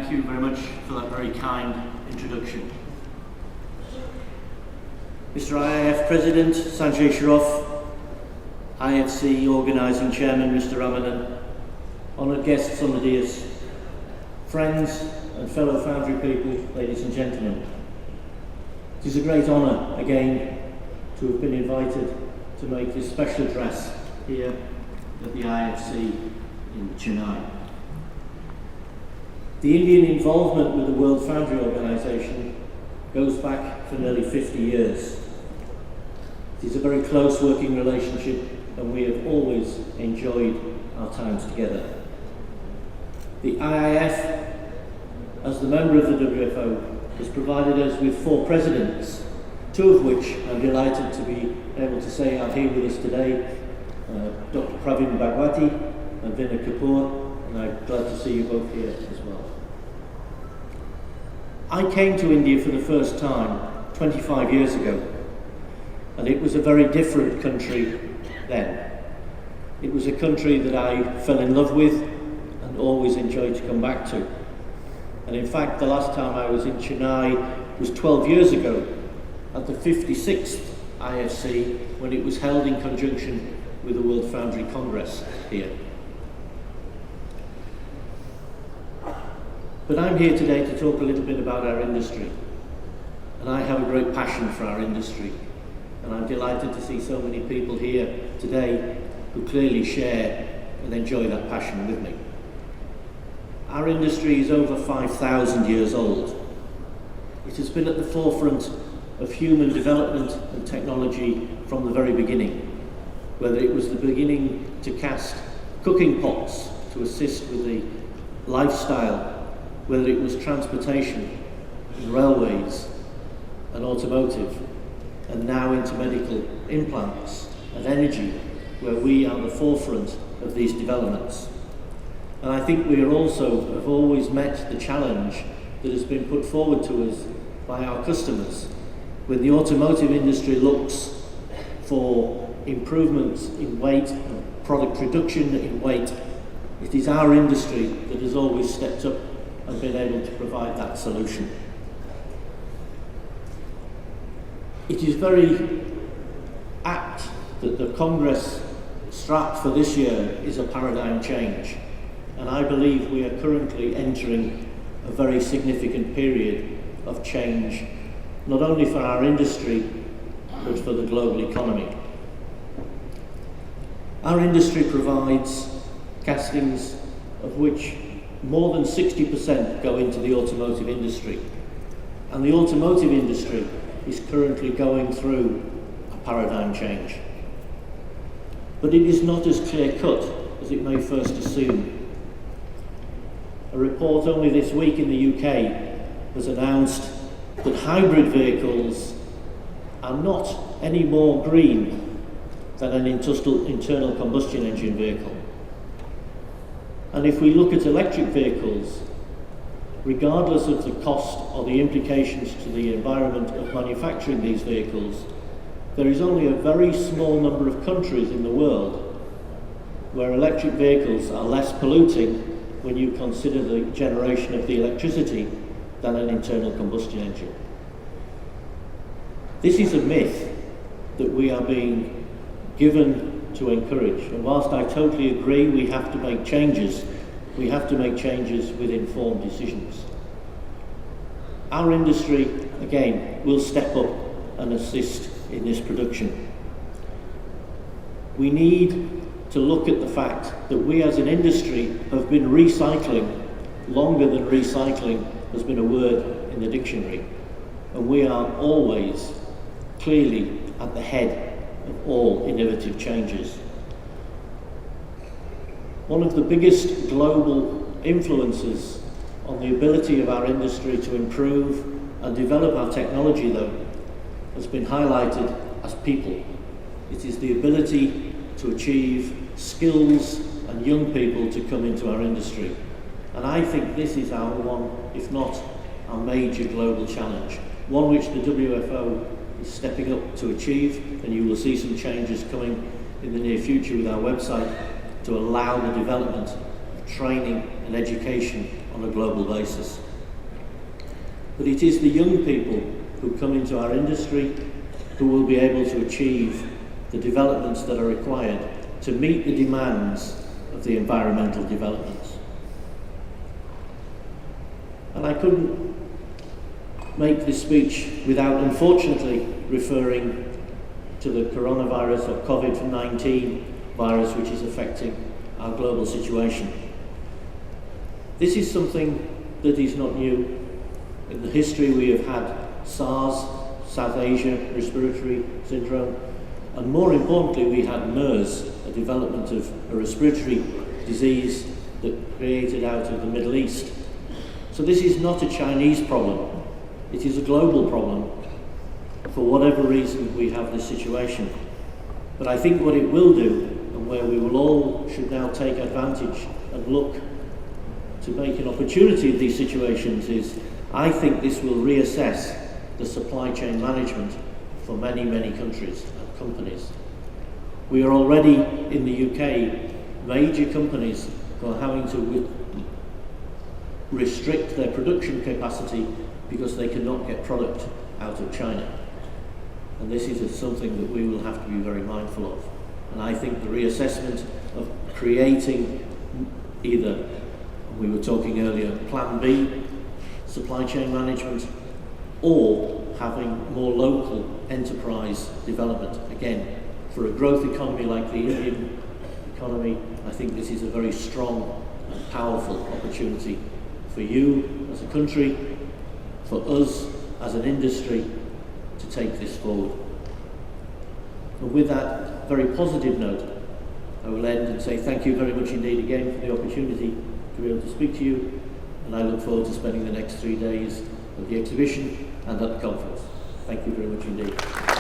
thank you very much for that very kind introduction. Mr. IIF President Sanjay Shroff, IFC Organising Chairman Mr. Ramanan, honoured guests on the dais, friends and fellow Foundry people, ladies and gentlemen. It is a great honour again to have been invited to make this special address here at the IFC in Chennai. The Indian involvement with the World Foundry Organisation goes back for nearly 50 years. It is a very close working relationship and we have always enjoyed our times together. The IIF, as the member of the WFO, has provided us with 4 presidents, 2 of which I'm delighted to be able to say are here with us today, Dr. Praveen Bhagwati and Vinay Kapoor, and I'm glad to see you both here as well. I came to India for the first time 25 years ago, and it was a very different country then. It was a country that I fell in love with and always enjoyed to come back to. And in fact, the last time I was in Chennai was 12 years ago at the 56th IFC, when it was held in conjunction with the World Foundry Congress here. But I'm here today to talk a little bit about our industry. And I have a great passion for our industry. And I'm delighted to see so many people here today who clearly share and enjoy that passion with me. Our industry is over 5,000 years old. It has been at the forefront of human development and technology from the very beginning, whether it was the beginning to cast cooking pots to assist with the lifestyle, whether it was transportation, and railways, and automotive, and now into medical implants and energy, where we are the forefront of these developments. And I think we have always met the challenge that has been put forward to us by our customers. When the automotive industry looks for improvements in weight and product reduction in weight, it is our industry that has always stepped up and been able to provide that solution. It is very apt that the Congress strap for this year is a paradigm change. And I believe we are currently entering a very significant period of change, not only for our industry, but for the global economy. Our industry provides castings of which more than 60% go into the automotive industry. And the automotive industry is currently going through a paradigm change. But it is not as clear-cut as it may first assume. A report only this week in the UK has announced that hybrid vehicles are not any more green than an internal combustion engine vehicle. And if we look at electric vehicles, regardless of the cost or the implications to the environment of manufacturing these vehicles, there is only a very small number of countries in the world where electric vehicles are less polluting when you consider the generation of the electricity than an internal combustion engine. This is a myth that we are being given to encourage. And whilst I totally agree we have to make changes, we have to make changes with informed decisions. Our industry, again, will step up and assist in this production. We need to look at the fact that we as an industry have been recycling longer than recycling has been a word in the dictionary. And we are always clearly at the head of all innovative changes. One of the biggest global influences on the ability of our industry to improve and develop our technology, though, has been highlighted as people. It is the ability to achieve skills and young people to come into our industry. And I think this is our one, if not our major global challenge, one which the WFO is stepping up to achieve, and you will see some changes coming in the near future with our website to allow the development of training and education on a global basis. But it is the young people who come into our industry who will be able to achieve the developments that are required to meet the demands of the environmental developments. And I couldn't make this speech without, unfortunately, referring to the coronavirus or COVID-19 virus which is affecting our global situation. This is something that is not new. In the history we have had SARS, South Asia Respiratory Syndrome, and more importantly we had MERS, a development of a respiratory disease that created out of the Middle East. So this is not a Chinese problem, it is a global problem. For whatever reason we have this situation. But I think what it will do, and where we will all should now take advantage and look to make an opportunity of these situations, is I think this will reassess the supply chain management for many, many countries and companies. We are already in the UK, major companies who are having to restrict their production capacity because they cannot get product out of China. And this is something that we will have to be very mindful of. And I think the reassessment of creating either, we were talking earlier, Plan B, supply chain management, or having more local enterprise development. Again, for a growth economy like the Indian economy, I think this is a very strong and powerful opportunity for you as a country, for us as an industry, to take this forward. And with that very positive note, I will end and say thank you very much indeed again for the opportunity to be able to speak to you, and I look forward to spending the next 3 days of the exhibition and at the conference. Thank you very much indeed.